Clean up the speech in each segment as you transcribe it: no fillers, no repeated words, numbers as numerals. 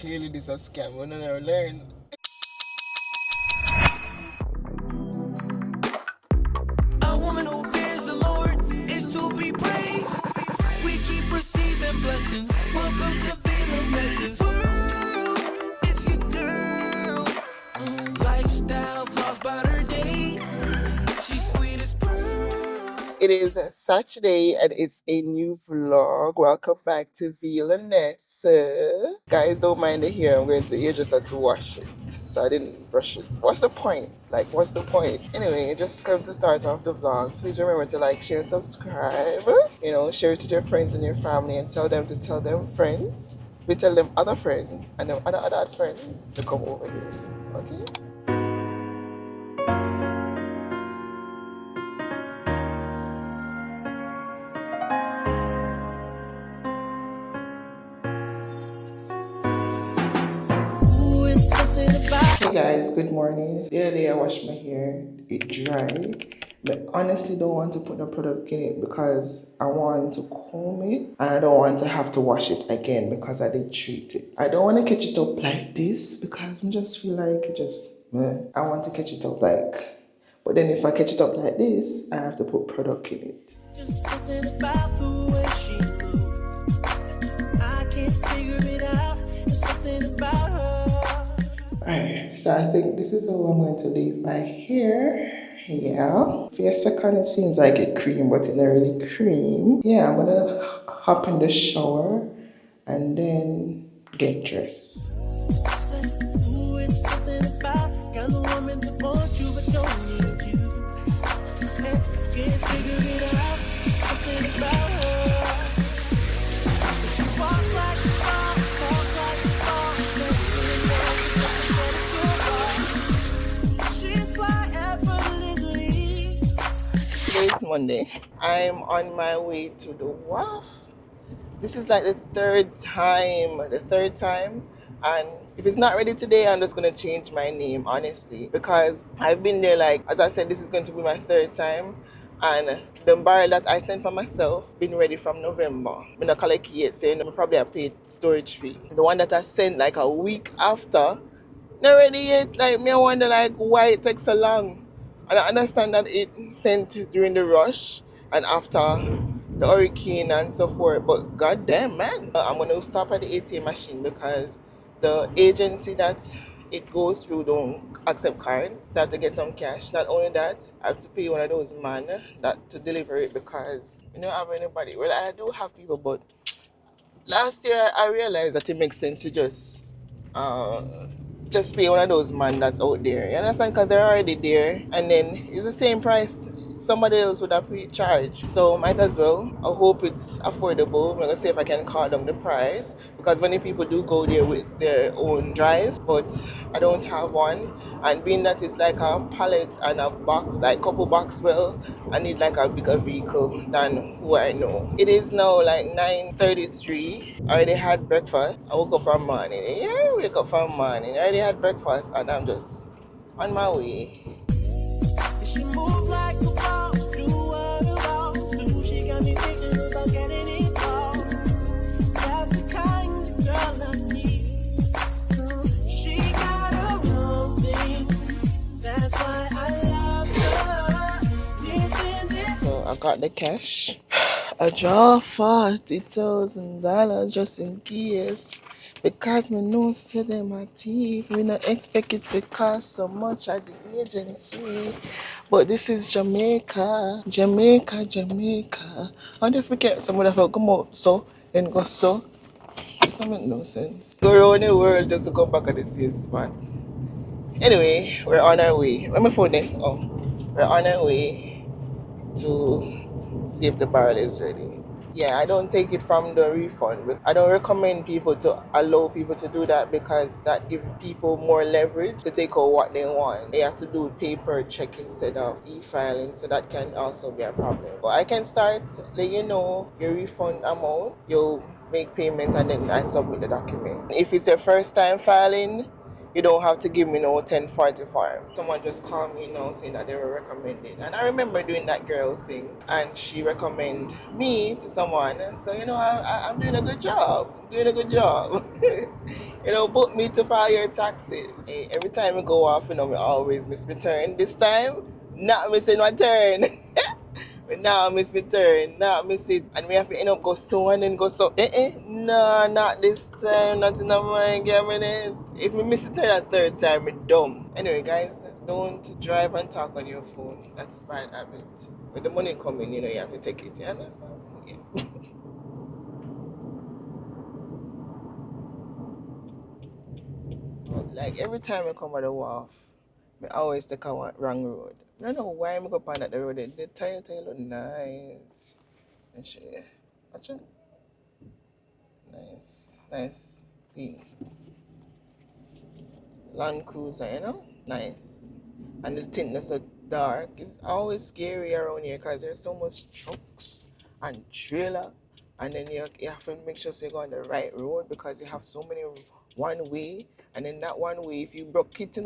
Clearly this is a scam, we don't never learn. A woman who fears the Lord is to be praised. We keep receiving blessings. Welcome to V-La-Nessa's world. It's your girl. Lifestyle flaws about her day. She's sweet as pearls. It is a Saturday and it's a new vlog. Welcome back to V-La-Nessa. Guys, don't mind the hair. I'm going to, you just had to wash it. So I didn't brush it. What's the point? Like, what's the point? Anyway, just come to start off the vlog. Please remember to like, share, subscribe. You know, share it to your friends and your family and tell them to tell them friends. We tell them other friends and them other friends to come over here. So, okay? Hey guys, good morning. The other day I washed my hair, it dried. But honestly don't want to put no product in it because I want to comb it and I don't want to have to wash it again because I did treat it. I don't want to catch it up like this because I just feel like it just, I want to catch it up like, but then if I catch it up like this, I have to put product in it. Just something about the way she moves. I can't figure it out. There's something about her. Alright, so I think this is how I'm going to leave my hair. Yeah. For a second it seems like it cream, but it's not really cream. Yeah, I'm gonna hop in the shower and then get dressed. Ooh, it's something about kind of woman that wants you but don't need you. Hey, can't figure it out. Something about her. She walk like a boss, talk like a boss, never really knows she's fly effortlessly. Today is Monday. I'm on my way to the WAF. This is like the third time. And if it's not ready today, I'm just going to change my name, honestly. Because I've been there, like, as I said, this is going to be my third time. And the barrel that I sent for myself been ready from November. I'm not collect it yet, so you know, probably I paid storage fee. The one that I sent like a week after, not ready yet. Like, me I wonder like why it takes so long. And I understand that it sent during the rush and after the hurricane and so forth, but goddamn man, I'm gonna stop at the ATM machine because the agency that it goes through don't accept card, so I have to get some cash. Not only that, I have to pay one of those man that to deliver it because you don't have anybody. Well, I do have people, but last year I realized that it makes sense to just pay one of those man that's out there. You understand? Because they're already there, and then it's the same price somebody else would have charged. So might as well. I hope it's affordable. I'm gonna see if I can cut down the price because many people do go there with their own drive, but I don't have one. And being that it's like a pallet and a box, like couple box, well, I need like a bigger vehicle than who I know. It is now like 9:33. I already had breakfast. I woke up from morning. Yeah, I wake up from morning. I already had breakfast and I'm just on my way. She move like a boss, do what a boss do. She got me thinking about getting it all. That's the kind of girl I need. She got her own thing. That's why I love her. So I got the cash. I draw $40,000 just in case. Because me know say them a thief. We not expect it to cost so much at the agency. But this is Jamaica. Jamaica. And if we get someone that will come out so, then go so. This don't make no sense. Go around the world just to come back at the same spot. Anyway, we're on our way. Where my phone there? Oh. We're on our way to see if the barrel is ready. Yeah, I don't take it from the refund. I don't recommend people to allow people to do that because that gives people more leverage to take out what they want. They have to do paper check instead of e-filing, so that can also be a problem. But I can start let you know your refund amount. You'll make payment and then I submit the document. If it's your first time filing, You don't have to give me no 1044. Someone just called me now saying that they were recommended. And I remember doing that girl thing and she recommended me to someone. So, I'm doing a good job. Doing a good job. Book me to file your taxes. Hey, every time I go off, I always miss my turn. This time, not missing my turn. But now I miss my turn. Now I miss it. And we have to end up go so and then go so. No, not this time. Not in my mind. Give me this. If we miss the turn a third time, we're dumb. Anyway, guys, don't drive and talk on your phone. That's bad habit. When the money coming, you have to take it. You understand? Yeah. Like every time I come at the wharf, I always take a wrong road. I don't know why I'm going on that the road. The tire look nice. Actually, watch it. Nice, clean. Land Cruiser, nice. And the tint that's so dark. It's always scary around here because there's so much trucks and trailer. And then you have to make sure you go on the right road because you have so many one way. And then that one way, if you broke it,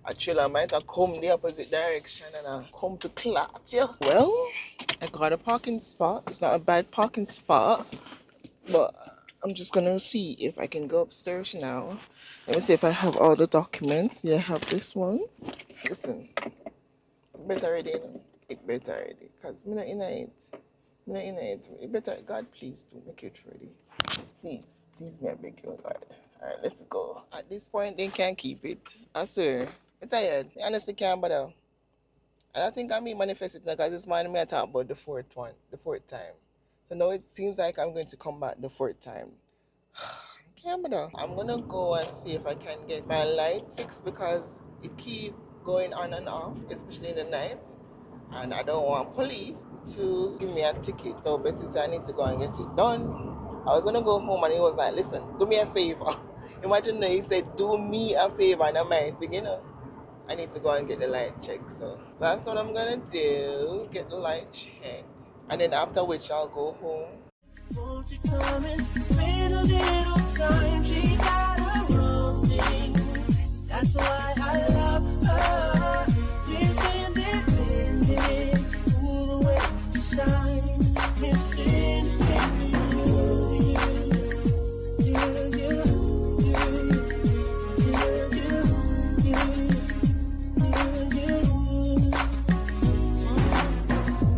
a trailer might have come the opposite direction and come to clot you. Well, I got a parking spot. It's not a bad parking spot, but I'm just gonna see if I can go upstairs now. Let me see if I have all the documents. Yeah, I have this one. Listen, it better already, It better already. Because I'm not in it. It better, God, please do make it ready. Please, may I beg you, God. Alright, let's go. At this point, they can't keep it. I swear. I'm tired. I honestly can't bother. And I think I may manifest it now because this morning I talk about the fourth time. So now it seems like I'm going to come back the fourth time. I'm gonna go and see if I can get my light fixed because it keep going on and off, especially in the night. And I don't want police to give me a ticket. So basically I need to go and get it done. I was gonna go home and he was like, listen, do me a favor. Imagine that he said, do me a favor, and I'm thinking, I need to go and get the light checked. So that's what I'm gonna do, get the light checked. And then after which I'll go home. Won't you come and spend a little time? She got her own thing. That's why I love her. Miss Independent, ooh, the way you shine. Miss Independent,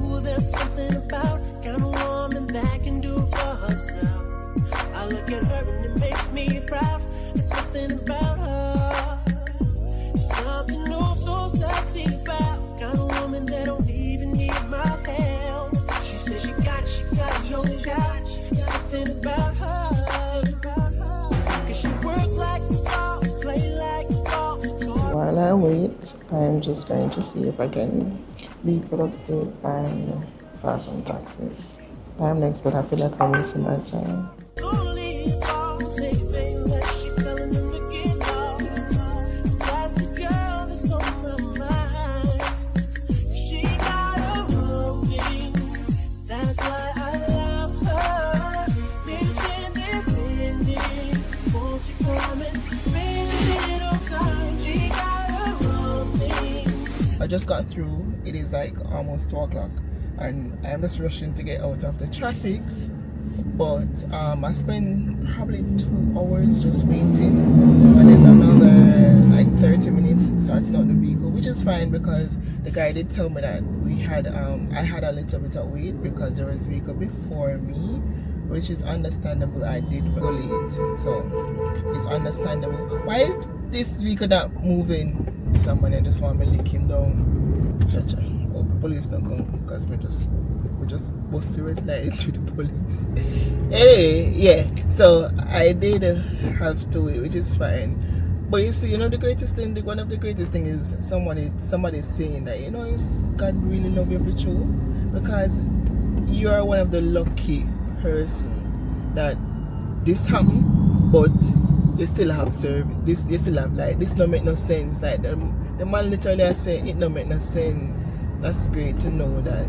ooh, there's something about kind of woman that can do for herself. I look at her and it makes me proud. There's something about her. Something oh so sexy about kind of woman that don't even need my help. She says she got no doubt. There's something about her. Cause she work like a boss, play like a boss. While I wait, I'm just going to see if I can be productive and file some taxes. I'm next, but I feel like I'm wasting my time. I just got through. It is like almost 2 o'clock and I'm just rushing to get out of the traffic, but I spent probably 2 hours just waiting and then another like 30 minutes sorting out the vehicle, which is fine because the guy did tell me that I had a little bit of wait because there was a vehicle before me, which is understandable. I did go late, so it's understandable. Why is this vehicle not moving? Somebody just want me to lick him down. Cha-cha. Hope the police don't come because we just busted red light with the police. Anyway, yeah. So I did have to wait, which is fine. But you see, the greatest thing, one of the greatest thing is somebody saying that, it's God really love you for true because you are one of the lucky person that this happened, but you still have service. You still have light. This don't make no sense. Like the man literally say it don't make no sense. That's great to know that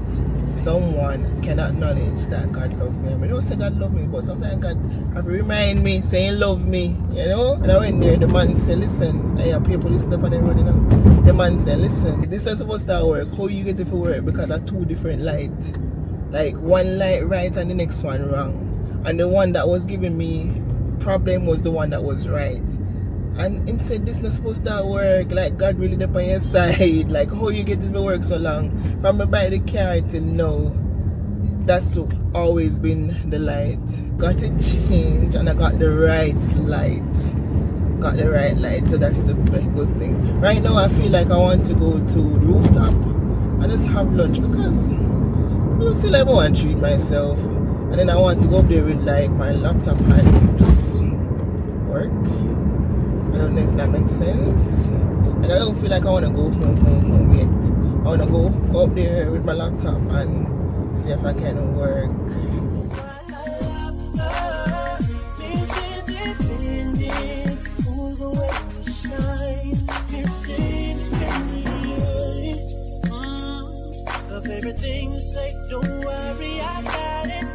someone can acknowledge that God love me. I mean, don't say God love me, but sometimes God have to remind me saying love me, you know? And I went there, the man said, listen, I have people listen up on the road, you know? The man said, listen, this is supposed to work. How you get it for work? Because of two different lights. Like one light right and the next one wrong. And the one that was giving me problem was the one that was right. And him said this not supposed to work, like God really up on your side. Like how you get it to work so long. From me buy the car till now, that's always been the light. Got it changed and I got the right light. Got the right light, so that's the good thing. Right now I feel like I want to go to rooftop and just have lunch because I just feel like I want to treat myself. And then I want to go up there with like my laptop and just work. I don't know if that makes sense. Like I don't feel like I want to go home yet. I want to go up there with my laptop and see if I can work. Everything you say, don't worry, I got it.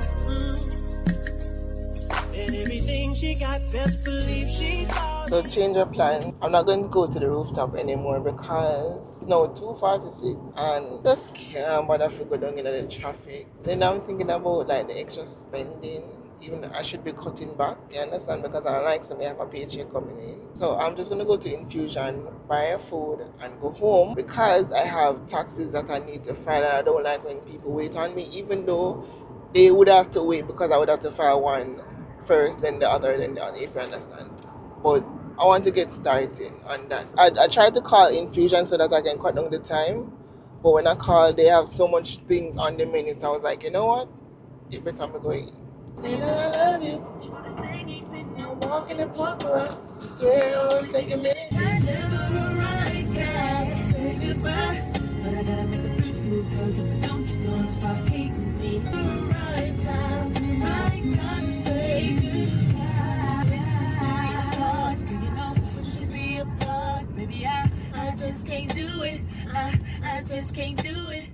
And everything she got, best believe she got. So change of plan. I'm not going to go to the rooftop anymore because it's now 2:46 and just can't bother to go down into the traffic. Then I'm thinking about like the extra spending. Even I should be cutting back, you understand? Because I like some have a paycheck coming in. So I'm just gonna go to Infusion, buy a food, and go home because I have taxes that I need to file. And I don't like when people wait on me, even though they would have to wait because I would have to file one first, then the other, if you understand. But I want to get started on that. I tried to call Infusion so that I can cut down the time. But when I called, they have so much things on the menu. So I was like, you know what? It better me go in. Say that I love you. I'm walking the park for us. I swear it'll take a minute. I never arrived at say goodbye, but I gotta make the first move, cause if I don't, you're gonna start hating me. Right time to say goodbye. Girl, you know you should be apart. Baby, I just can't do it. I just can't do it.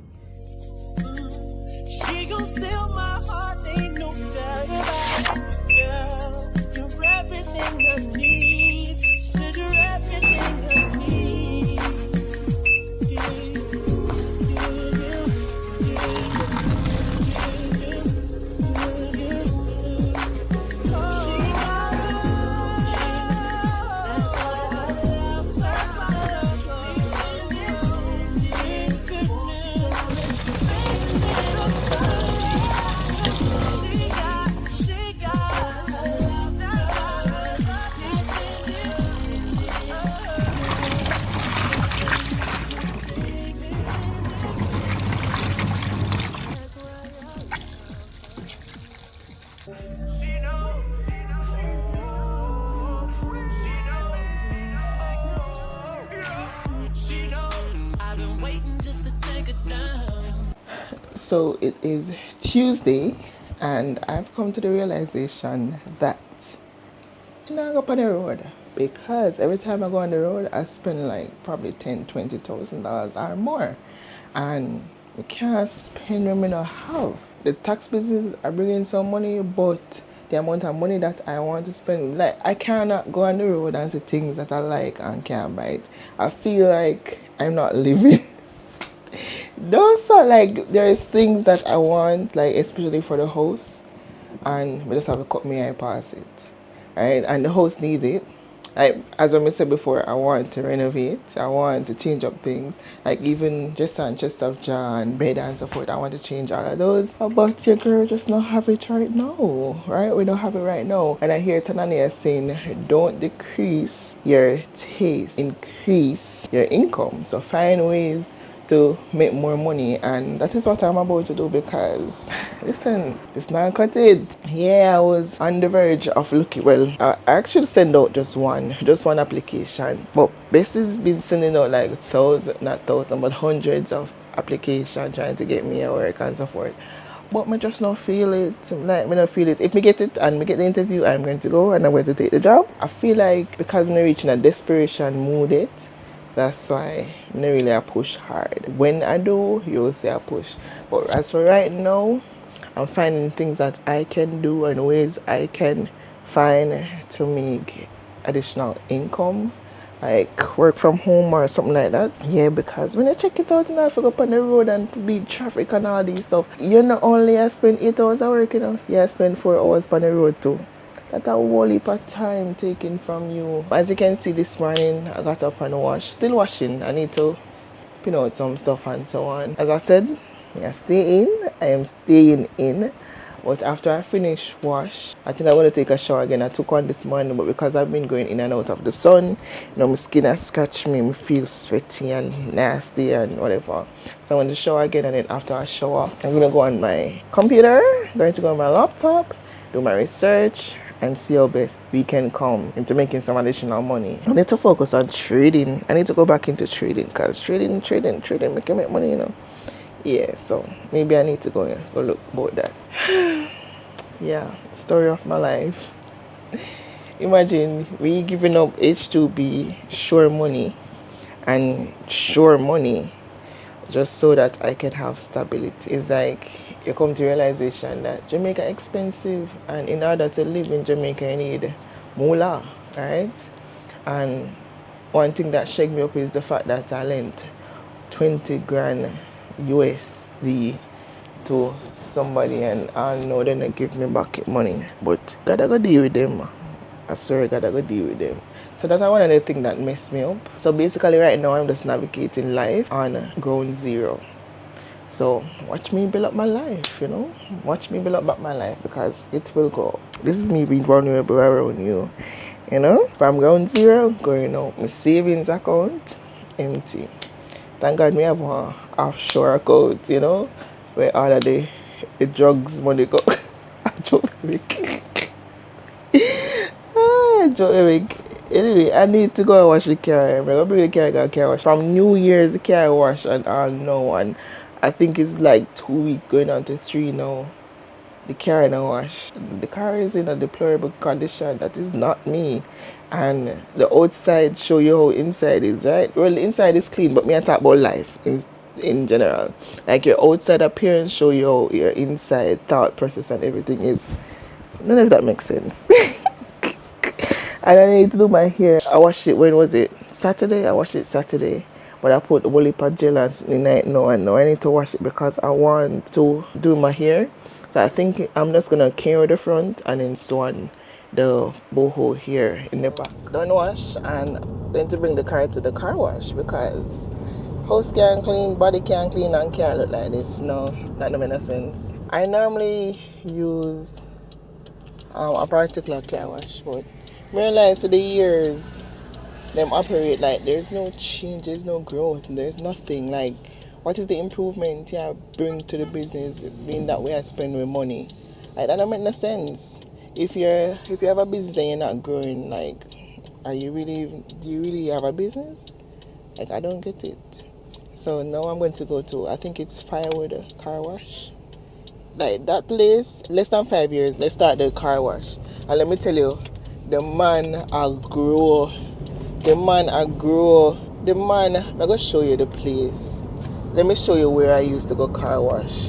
She gon' steal my heart, ain't no doubt about it. Girl, you're everything I need. Said you're everything I need. So it is Tuesday, and I've come to the realization that I'm not go on the road because every time I go on the road, I spend like probably $10,000-$20,000 or more, and I can't spend when I don't have. The tax business are bringing some money, but the amount of money that I want to spend, like I cannot go on the road and see things that I like and can't buy it. I feel like I'm not living. Those are like there's things that I want, like especially for the house, and we just have to cut me eye past it, right? And the house needs it. Like as I said before, I want to renovate. I want to change up things, like even just on chest of jaw and bed and so forth. I want to change all of those. But your girl just not have it right now, right? We don't have it right now. And I hear Tanania saying, don't decrease your taste, increase your income. So find ways to make more money, and that is what I'm about to do because listen, it's not cut it. Yeah, I was on the verge of looking. Well, I actually send out just one application, but Bess has been sending out like not thousand but hundreds of applications trying to get me a work and so forth. But me just not feel it. Like me not feel it. If me get it and me get the interview, I'm going to go and I'm going to take the job. I feel like because I'm reaching a desperation mood it, That's why I don't really I push hard. When I do, you'll see I push. But as for right now, I'm finding things that I can do and ways I can find to make additional income, like work from home or something like that. Yeah, because when I check it out and I go up on the road and beat traffic and all these stuff, you not only I spend 8 hours at work, I spend 4 hours on the road too. That's a whole heap of time taken from you. As you can see this morning, I got up and washed. Still washing. I need to pin out some stuff and so on. As I said, I stay in. I am staying in. But after I finish wash, I think I'm going to take a shower again. I took one this morning, but because I've been going in and out of the sun, my skin has scratched me. I feel sweaty and nasty and whatever. So I'm going to shower again, and then after I shower, I'm going to go on my computer, going to go on my laptop, do my research, and see how best we can come into making some additional money. I need to focus on trading. I need to go back into trading because trading, we can make money, Yeah, so maybe I need to go look about that. Yeah, story of my life. Imagine we giving up H2B, sure money just so that I can have stability. It's like you come to realization that Jamaica expensive, and in order to live in Jamaica you need moolah, right? And one thing that shake me up is the fact that I lent 20 grand USD to somebody and I know they're not give me back money. But gotta go deal with them. I swear gotta go deal with them. So that's one of the things that messed me up. So basically right now I'm just navigating life on ground zero. So watch me build up my life, Watch me build up my life because it will go. This is me being vulnerable around you, From ground zero, going out. My savings account, empty. Thank God me have one offshore account, where all of the drugs money go. I joke big. I joke big. Anyway, I need to go and wash the car. I'm gonna bring the car and go car wash. From New Year's the car wash and all now, and I think it's like 2 weeks going on to 3 now. The car in a wash. The car is in a deplorable condition. That is not me. And the outside show you how inside is, right? Well, the inside is clean, but me I talk about life in general. Like your outside appearance show you how your inside thought process and everything is. None of that makes sense. And I need to do my hair. I washed it, when was it? Saturday? I washed it Saturday. But I put the whole heap of gel on the night now, and now I need to wash it because I want to do my hair. So I think I'm just going to carry the front and then swan the boho here in the back. Done wash, and going to bring the car to the car wash because house can't clean, body can't clean, and can't look like this. No, that don't make no sense. I normally use a particular car wash, but realize with the years them operate like there's no change, there's no growth, there's nothing. Like, what is the improvement you bring to the business being that way I spend my money? Like, that don't make no sense. If you have a business and you're not growing, like, do you really have a business? Like, I don't get it. So now I'm going to go to, I think it's Firewood Car Wash. Like, that place, less than 5 years, let's start the car wash. And let me tell you, the man, I'm gonna show you the place. Let me show you where I used to go car wash.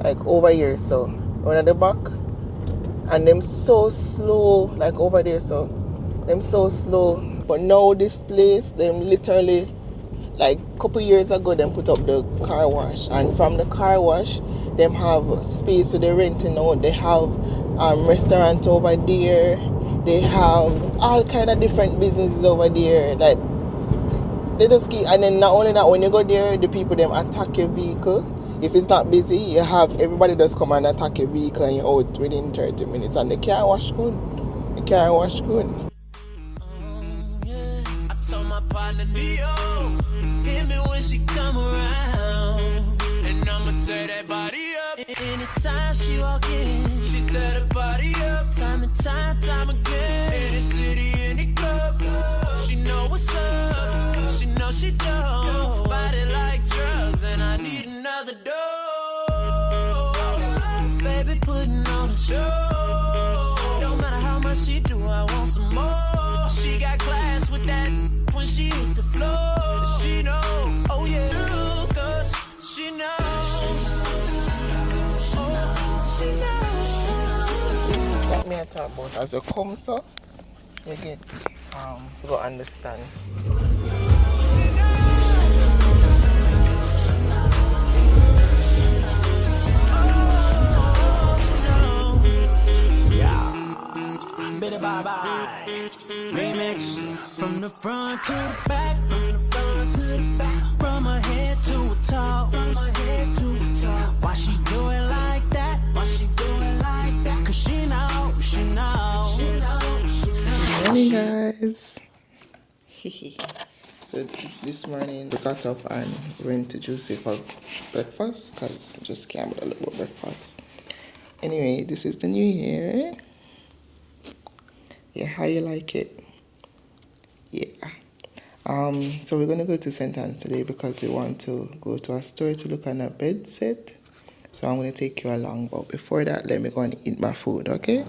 Like over here, so one at the back. And them so slow, like over there, so them so slow. But now this place, them literally, like a couple years ago, them put up the car wash, and from the car wash, them have space so they're renting out. They have restaurant over there. They have all kind of different businesses over there. Like they just keep, and then not only that, when you go there, the people them attack your vehicle. If it's not busy, you have everybody just come and attack your vehicle, and you're out within 30 minutes. And the car wash good. The car wash good. I told my partner Neo, hit me when she come around, and I'ma tear that body up. Anytime she walk in, she tear the body up. Time and time again. In the city, in the club, she know what's up. She know she don't. Body like drugs, and I need another dose. putting on a show. Don't matter how much she do, I want some more. She got class with that when she hit the floor. She know, oh yeah, cause she knows. Oh, she knows. What me I talk about as you come so you get you go understand. Bitty bye bye. Remix from the front to the back, from her head to her toe. Why she do it like that? Why she do it like that? Cause she knows, she knows. Good morning, guys. So this morning we got up and went to Juicy for breakfast because we just came with a little breakfast. Anyway, this is the new year. Yeah, how you like it? Yeah. So we're gonna go to St. Anne's today because we want to go to a store to look at a bed set. So I'm gonna take you along, but before that, let me go and eat my food, okay?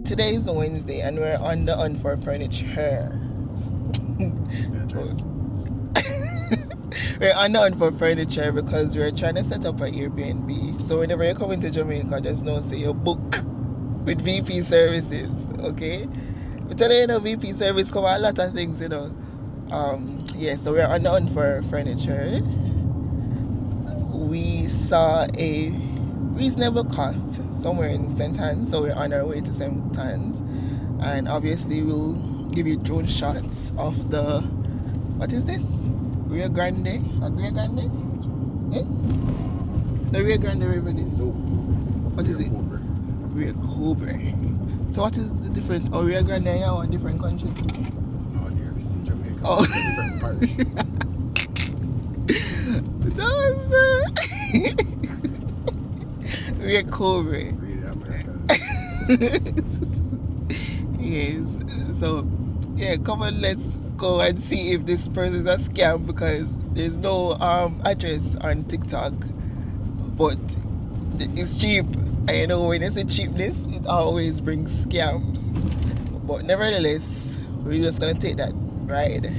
Today is Wednesday and we're on the hunt for furniture. We're on the hunt for furniture because we're trying to set up an Airbnb. So whenever you're coming to Jamaica, just know say you book with VP services, okay? We tell you, VP service cover a lot of things, Yeah, so we're on the hunt for furniture. We saw a reasonable cost somewhere in St. Anne's, so we're on our way to St. Anne's. And obviously we'll give you drone shots of the, what is this? Rio Grande? Rio Grande? Eh? The Rio Grande River is? No. What is it? Cobre. Rio Cobre. So what is the difference? Oh, Rio Grande is a different country? No, dear, this is in Jamaica. Oh. It's a different parish. That was Rio Cobre. Really, America. Yes. So, yeah, come on, let's go and see if this person is a scam, because there's no address on TikTok, but it's cheap. And when it's a cheapness, it always brings scams. But nevertheless, we're just gonna take that ride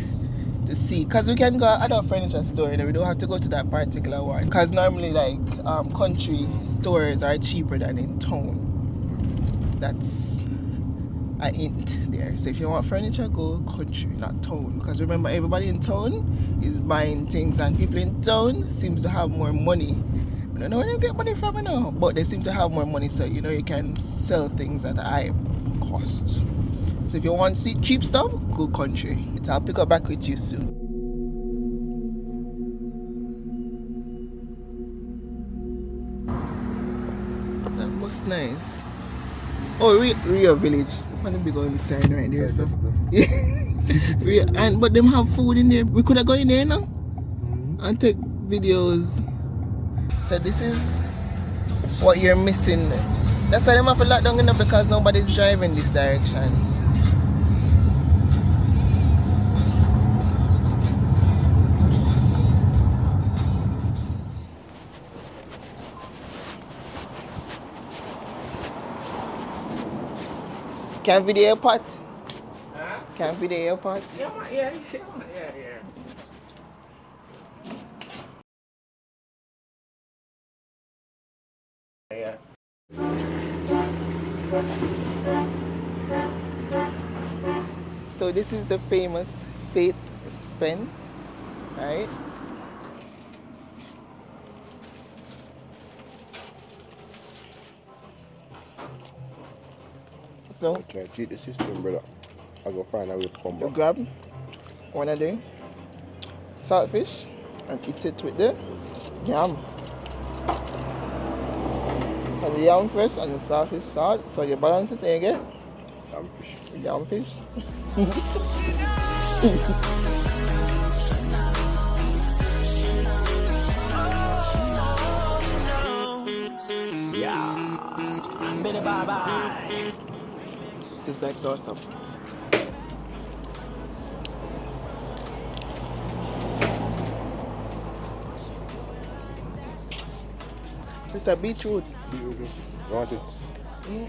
to see, because we can go at our furniture store and we don't have to go to that particular one, because normally country stores are cheaper than in town. That's a hint there. So if you want furniture, go country, not town, because remember, everybody in town is buying things, and people in town seems to have more money. I don't know where they get money from, but they seem to have more money, so you can sell things at a high cost. So if you want to see cheap stuff, go country. I'll pick up back with you soon. That was nice. Oh, Rio Village. What a big old sign right there. So. Yeah. But them have food in there. We could have gone in there now and take videos. So this is what you're missing. That's why them have to lock down, because nobody's driving this direction. Can video your pot? Huh? Can video your pot? Yeah. Yeah. So this is the famous Faith Spin, right? So I can't cheat the system, brother. I go find a way to come you back. grab one of the saltfish and eat it with the yam. So the yam fish and the saltfish salt, so you balance it and you get I'm fish. yam fish. Bye-bye. Tastes like sauce up. It's a beetroot. You want it? Yeah.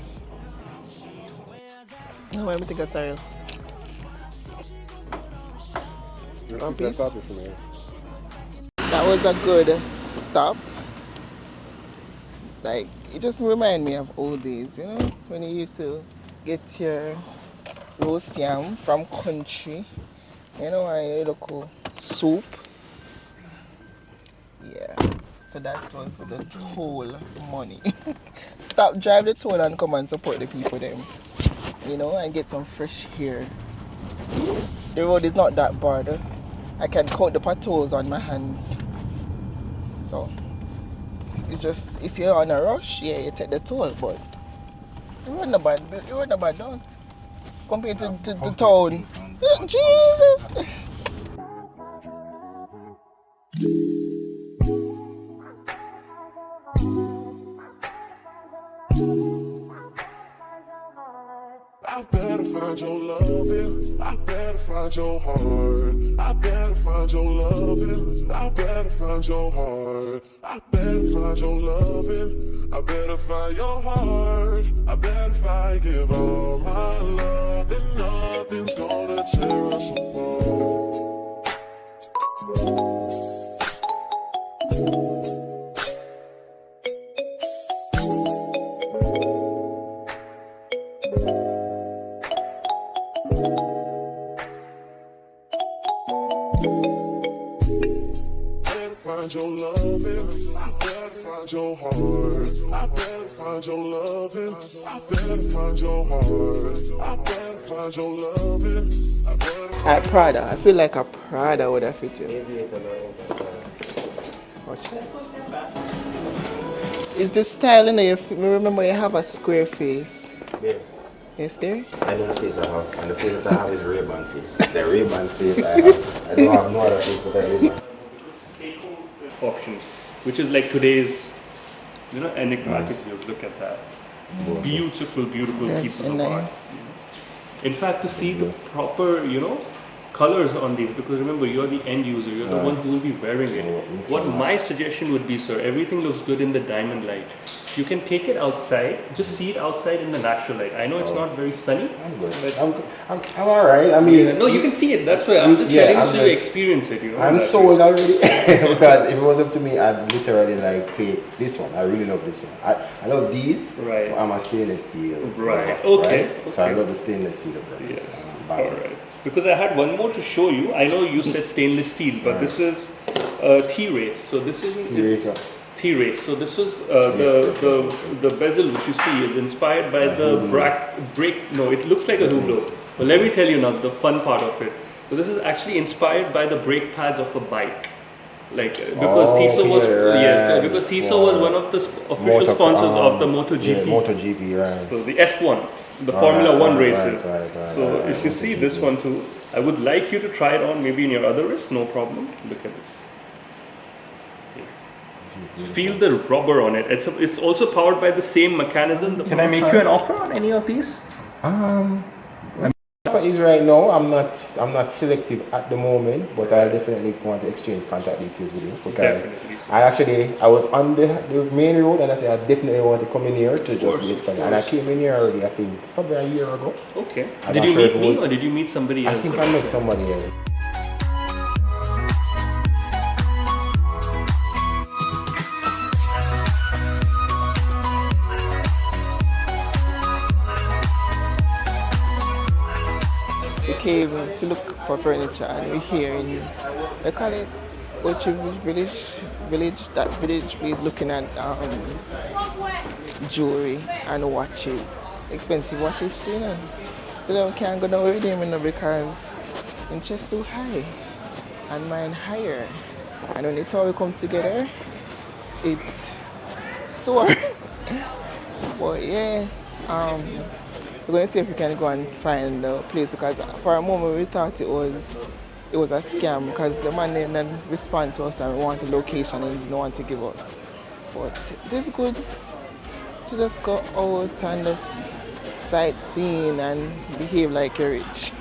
No, let me think of cereal. One piece. That was a good stop. Like, it just remind me of old days, when you used to get your roast yam from country, and your local soup. Yeah. So that was the toll money. Stop, drive the toll and come and support the people them. And get some fresh air. The road is not that bad. I can count the potholes on my hands. So it's just, if you're on a rush, yeah, you take the toll, but it wasn't a bad don't. Compared to the town. Jesus! I better find your loving. I better find your heart. I better find your loving. I better find your heart. I better find your loving. I better find your heart. I better find, give all my love, and nothing's gonna tear us apart. find your heart. I better find your loving. I better find your heart. I better find your loving. I better find At Prada, I feel like a Prada would have fit you. Aviators are interesting. Watch. Is the style in there? Me remember you have a square face. Yeah. Yes, there? I know the face I have, and the face that I have is Ray-Ban face. It's a Ray-Ban face I have. I don't have no other face but a Ray-Ban. Option, which is like today's, enigmatic Nice. views. Look at that. Awesome. Beautiful, beautiful That's pieces of nice. art. In fact, to see the proper, colors on these, because remember, you're the end user, you're the one who will be wearing it. mix What and my suggestion would be, sir, everything looks good in the diamond light. You can take it outside, just see it outside in the natural light. I know it's not very sunny. I'm good. I'm alright. I mean, No, you can see it. That's why I'm just letting you so you experience it. I'm That's sold already because if it was up to me, I'd literally like take this one. I really love this one. I love these. Right. But I'm a stainless steel. Right. lover, Okay. right? So I Okay. love the stainless steel brackets. Yes. Bias. Alright. Because I had one more to show you. I know you said stainless steel, but this is T-race. So this is T-racer. T-race. So this was Yes. the bezel which you see is inspired by the brake. No, it looks like a Hublot. But let me tell you now the fun part of it. So this is actually inspired by the brake pads of a bike. Like because Tissot was because Tissot was one of the official sponsors of the MotoGP. Yeah, MotoGP, right. So the F1, the Formula One right, races. right, So if you see this one too, I would like you to try it on maybe in your other wrist, no problem. Look at this. Feel the rubber on it. It's also powered by the same mechanism. Can I make you an offer on any of these? For is right now, I'm not selective at the moment, but I definitely want to exchange contact details with you. Because Definitely. I was on the main road and I said I definitely want to come in here to just course, basically, of and I course. came in here already. I think probably a year ago. Okay. I'm Did not you sure meet if it me was- or did you meet somebody I else? think I met somebody else. We came to look for furniture and we're here in, they call it Ochi Village, that village place looking at jewelry and watches. Expensive watches too, So they can't go down with them because interest too high and mine higher. And when the two come together, it's sore. But yeah, we're going to see if we can go and find the place because for a moment we thought it was a scam because the man didn't respond to us and we wanted location and he didn't want to give us. But it is good to just go out and just sightseeing and behave like you're rich.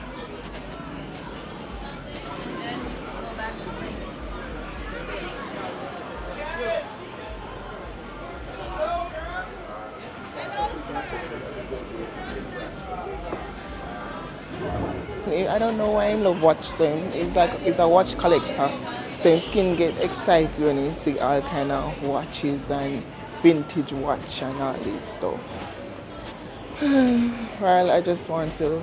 I don't know why I love watch so he's a watch collector. So him skin get excited when he see all kind of watches and vintage watch and all this stuff. Well, I just want to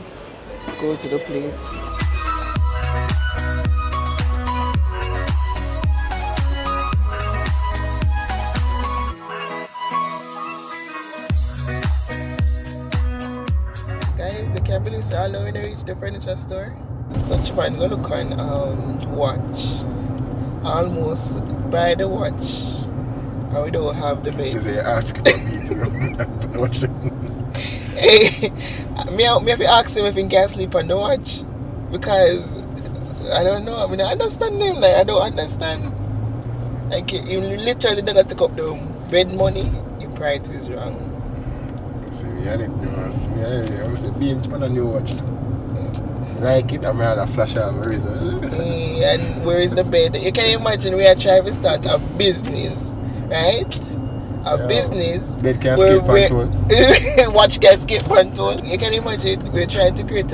go to the place. Guys, they can't believe so I know when I reach the furniture store. Such man go look on watch. Almost buy the watch. And we don't have the bed. She say ask about me to watch them. Hey, me have to ask him if he can sleep on the watch. Because I don't know. I mean I understand him, like I don't understand. Like he literally don't got to take up the bed money, his price is wrong. See, me I didn't know. I was a beam on a new watch. Like it, I'm a flash on my razor. And where is the bed? You can imagine we are trying to start a business, right? A business. Bed can escape control. Watch can escape control. You can imagine we're trying to create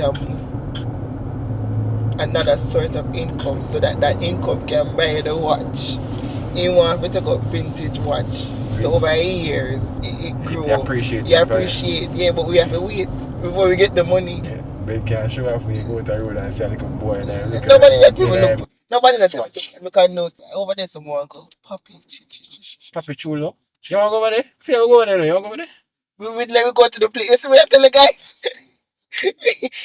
another source of income so that income can buy the watch. You want to take up vintage watch. So over years it grew. You appreciate You it, appreciate, yeah, but we have to wait before we get the money. Yeah. Bed can show off when you go to the road and see a little boy and then look Nobody at that even look. Nobody that even look. Because no, over there someone go, Papi, Papi Chulo. You want to go over there? If you ever go over there, you want to go over there? We would let me go to the place. We tell the guys.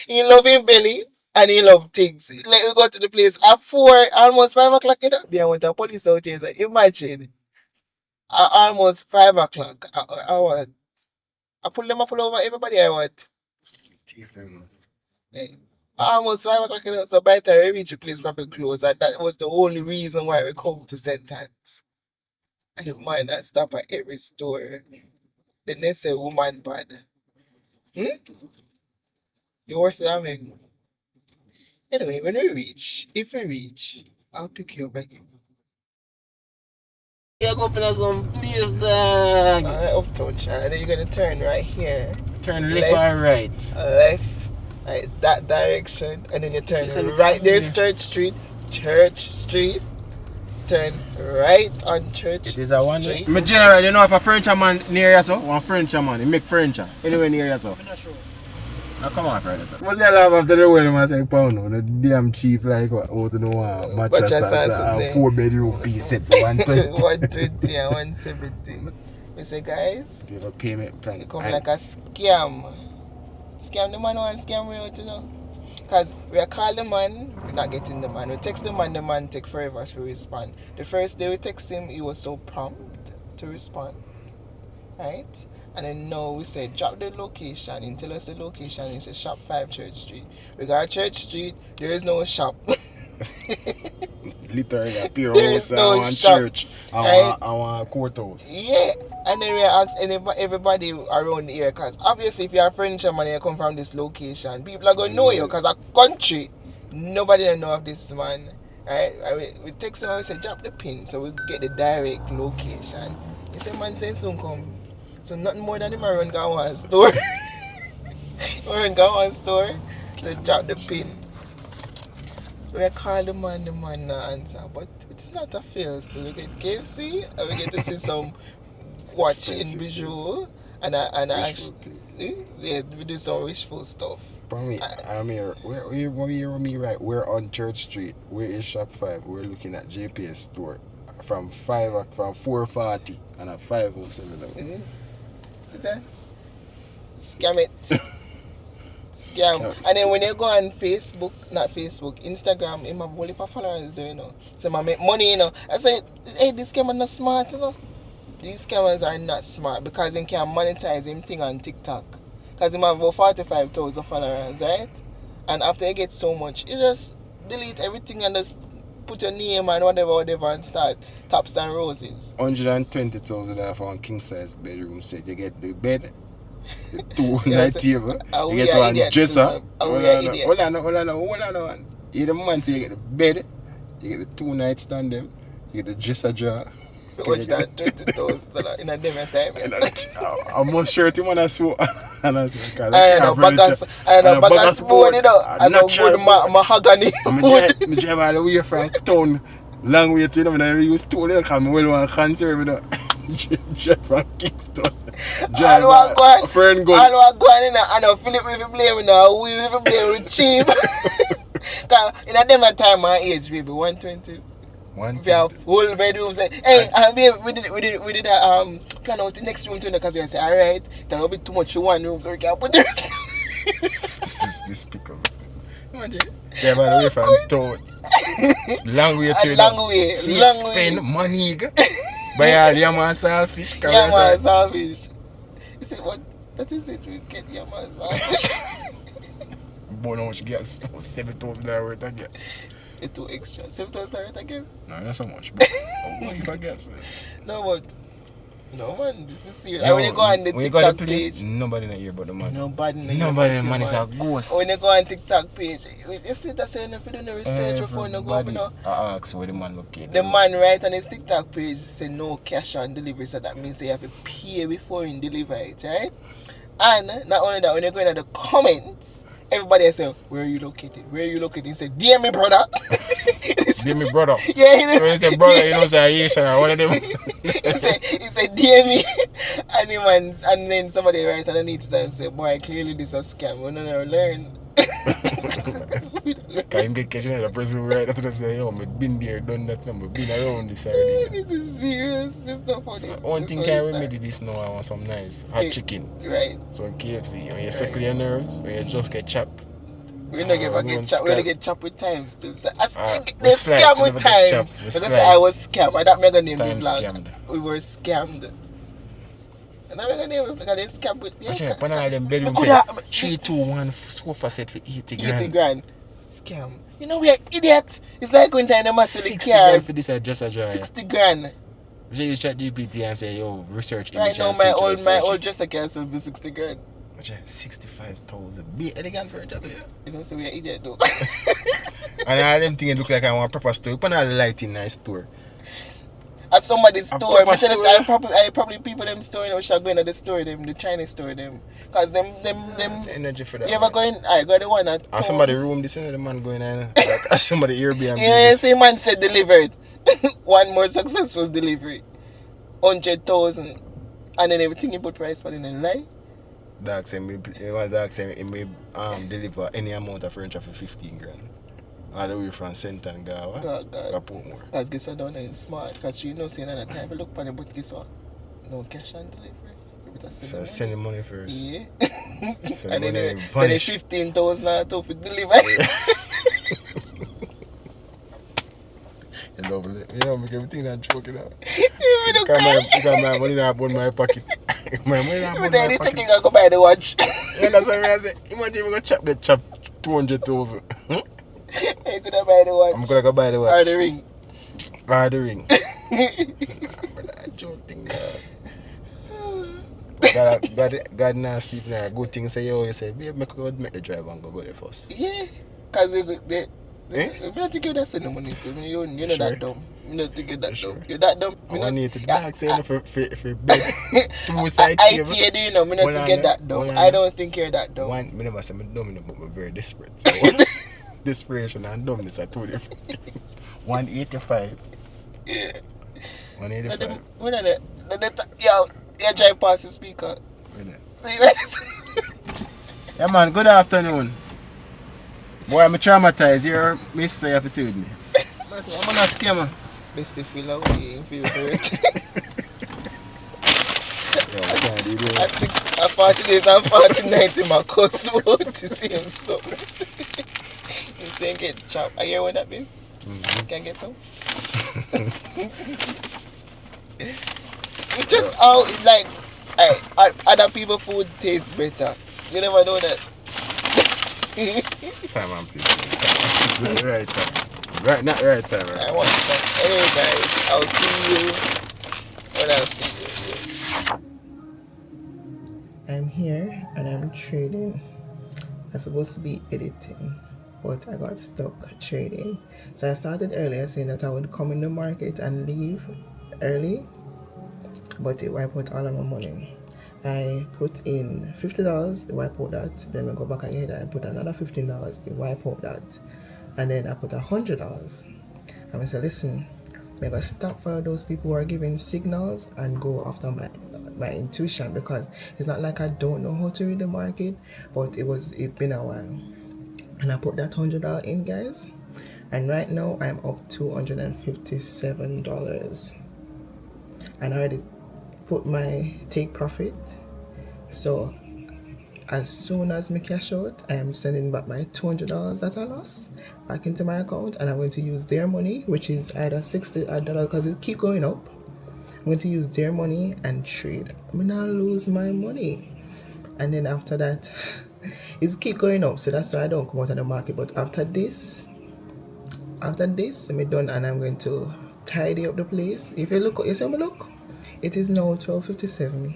He love him belly and he love things. Let me go to the place at 4, almost 5 o'clock. You know, they went to police out here. So imagine, almost 5 o'clock. I pull over everybody. I want. Thief them. Like, almost 5 o'clock. You know, so by the time we reach the place, probably closed. And that was the only reason why we come to St. Anne's. I don't mind that stop at every store. The next woman bad. You worse than me. Anyway, when we reach, if we reach, I'll pick you up again. You go up in some place, dog. Uptown, and then you're gonna turn right here. Turn left or right? Left, like that direction, and then you turn It's a right. There's familiar. Church Street. Church Street. Turn right on Church It is a one way. Street. My general, you know if a furniture man near you, so one furniture man, he make furniture anywhere near you, so. Now come on, brother. So. What's your love after the wedding? I say, pound no, the damn cheap like what? Out to know mattress and 4-bedroom piece set for 120. 120 and 170. We say, guys, They have a payment plan. it come like a scam. Scam the man and scam we out, you know. Because we are call the man, we're not getting the man. We text the man take forever to respond. The first day we text him, he was so prompt to respond. Right? And then now we say drop the location. He tell us the location. He said shop 5 Church Street. We got Church Street, there is no shop. Literally a pure There house, is no I want shop, church, right? I want courthouse. Yeah, and then we ask everybody around here, because obviously if you're a furniture man and you come from this location, people are going to know you, because a country, nobody don't know of this man, right? We text him and we say drop the pin, so we get the direct location. He said man say soon come, so nothing more than him run go one store. Run go one store to drop the pin. We call the man not answer, but it's not a fail still. We get KFC and we get to see some watching Expensive visual and I Wishful actually yeah, we do some wishful stuff. For me, I'm here. Where you hear me right? We're on Church Street. We're in shop 5. We're looking at JPS store from 4:40 and at 5:07. Scam it. Scam. And then when you go on Facebook, not Facebook, Instagram, in my whole heap of followers do, you know. So I make money, you know. I say, hey, this scammer not smart, you know. These scammers are not smart because they can monetize him thing on TikTok. Because he have about 45,000 followers, right? And after you get so much, you just delete everything and just put your name and whatever and start tops and roses. 120,000 for one king size bedroom set. You get the bed, the 2 night table, you get one dresser. Hold on. You the month you get the bed, you get the 2 nightstand them, you get the dresser jar. Watch that $20,000 in a different time. I'm most sure to man I saw and I said because I know bag of spoon, you know, as a good mahogany. I drive all the way from town, long way to, you know, when I use tool, because I well want to conserve, you know. Drive from Kingston. Drive a friend gun. All what going in there, I know Philip if you blame me now, we if you blame with cheap. Because in a different time my age, baby, 120. If you have full bedroom, say, hey, we did a plan out the next room too, because you say, alright, that will be too much in one room, so we can put this. This is despicable. Imagine. Drive all the way from town. Long way to, long way. Spend money. Buy all yam and saltfish. Yam and saltfish. You say, what? That is it, we get yam and saltfish. But how much gas? $7,000 worth of gas. It's too extra. $7,000 worth of gas? No, not so much. But money for gas. No, but no man, this is serious. Yo, when you go on the TikTok page, nobody not hear about the money. Nobody man is a ghost. When you go on TikTok page, you see that saying if you do no research before you go, you know. I ask where the man located. The man right on his TikTok page say no cash on delivery, so that means you have to pay before you deliver it, right? And not only that, when you go into the comments, everybody say, where are you located? Where are you located? He said, dear me brother. Dear me brother. Yeah, when he said brother, you know say Asian or one of them. he said dear me. And then somebody write underneath that and say, boy, clearly this is a scam. We don't learn. Can get catching the person who right after say, yo, I've been there, done that, I've been around this already. This is serious. This is not funny. So one thing can remedy this now, I want some nice hot chicken. Right. So KFC, when you suckle your nerves, when you just get chopped. We're not get chopped with time still. So, they scam with time. Because I was scammed. I don't make a name the vlog. We were scammed. And I'm gonna name because they scam with one of them bedroom 321 sofa set for 80 grand. 80 grand. Scam. You know we are idiot. It's like going to the master 60 grand for this just a drive. 60 grand. You use ChatGPT and say, yo, research image. Right now my old dresser can sell for 60 grand. 65,000. Be elegant furniture to you. You know, so we are idiot though. And all them things look like I want a proper store. You put a light in a store. At somebody's store. I probably people them store, you know, shall go into the store them, the Chinese store them. Cause them energy for that. You ever go in? I got the one at somebody room this and the man going in. Like somebody Airbnb. Yeah, same man said delivered. One more successful delivery. 100,000. And then everything you put price on in a lie. Dog say me deliver any amount of furniture for 15 grand. All the way from St. and Gawa. God. More. Because guess what down there is smart. Because she knows saying at the time, look for it, but guess what? No cash on delivery. So send the money first. Yeah. Send and then send the 15,000 out for delivery. You love it. You know, make everything that choking out. Because my money not in my pocket. My money not in my pocket. Thinking I go buy the watch. Yeah, that's what I say. Imagine we go get chop 200,000. You could have buy the watch. I'm gonna go buy the watch. Or the ring. I'm joking, God now sleep now. Good thing say, yo, you say, babe, make the drive and go there first. Yeah. Because they don't think you're that sending money still. You're not sure. That dumb. You don't think you're that dumb. You're that dumb. I need to back saying for bed. Two side I tell you, know, me not think you're that dumb. I don't think you're that dumb. One, me never say I'm dumb, but I'm very desperate. So desperation and dumbness are two different things. 185. Yeah. 185. You drive past the speaker. Yeah, man, good afternoon. Boy, I'm traumatized. Your miss say you have to see with me. I'm not scammer. Best to feel away, feel hurt. At 40 days and 40 nights, my course to see him so. You saying get chopped. Are you hearing that, babe? Mm-hmm. Can I get some? It just how like other people's food tastes better. You never know that. Time I'm pleased. Right time. Right, not right time. Right. I want some. Anyway, guys, I'll see you when I see you. I'm here and I'm trading. I'm supposed to be editing, but I got stuck trading. So I started earlier saying that I would come in the market and leave early, but it wiped out all of my money. I put in $50, it wiped out that. Then I go back again and put another $15, it wiped out that. And then I put $100. And I said, listen, I'm gonna stop for those people who are giving signals and go after my intuition, because it's not like I don't know how to read the market, but it's been a while. And I put that $100 in, guys. And right now I'm up $257. And I already put my take profit. So as soon as I cash out, I am sending back my $200 that I lost back into my account, and I'm going to use their money, which is either $60 because it keep going up. I'm going to use their money and trade. I'm gonna lose my money, and then after that, it's keep going up. So that's why I don't come out of the market. But after this, I'm done, and I'm going to tidy up the place. If you look, you see me look. It is now 12:57.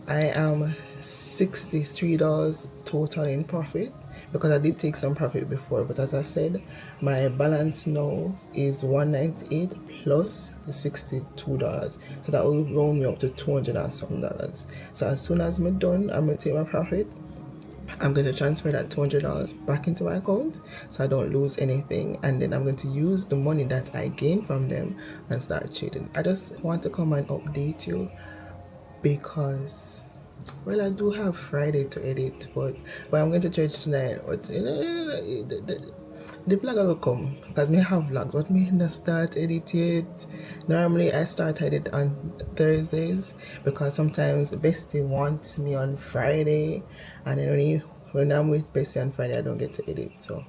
I am $63 total in profit, because I did take some profit before, but as I said, my balance now is $198 plus the $62, so that will round me up to $200 and some dollars. So as soon as I'm done, I'm going to take my profit. I'm going to transfer that $200 back into my account so I don't lose anything, and then I'm going to use the money that I gained from them and start trading. I just want to come and update you, because Well, I do have Friday to edit, but I'm going to church tonight. But the vlog will come because me have vlogs, but me not start edit yet. Normally, I start edit on Thursdays because sometimes Bestie wants me on Friday, and then when I'm with Bestie on Friday, I don't get to edit. So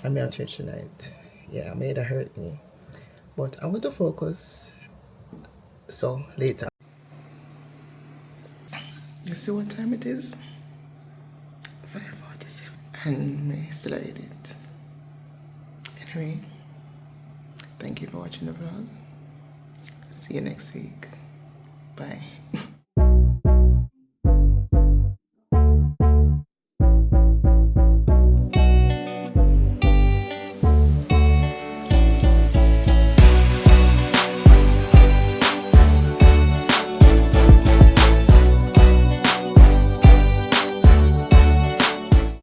I'm at church tonight. Yeah, I made it hurt me, but I'm going to focus. So later. You see what time it is? 5:47. And me still edit. Anyway, thank you for watching the vlog. See you next week. Bye.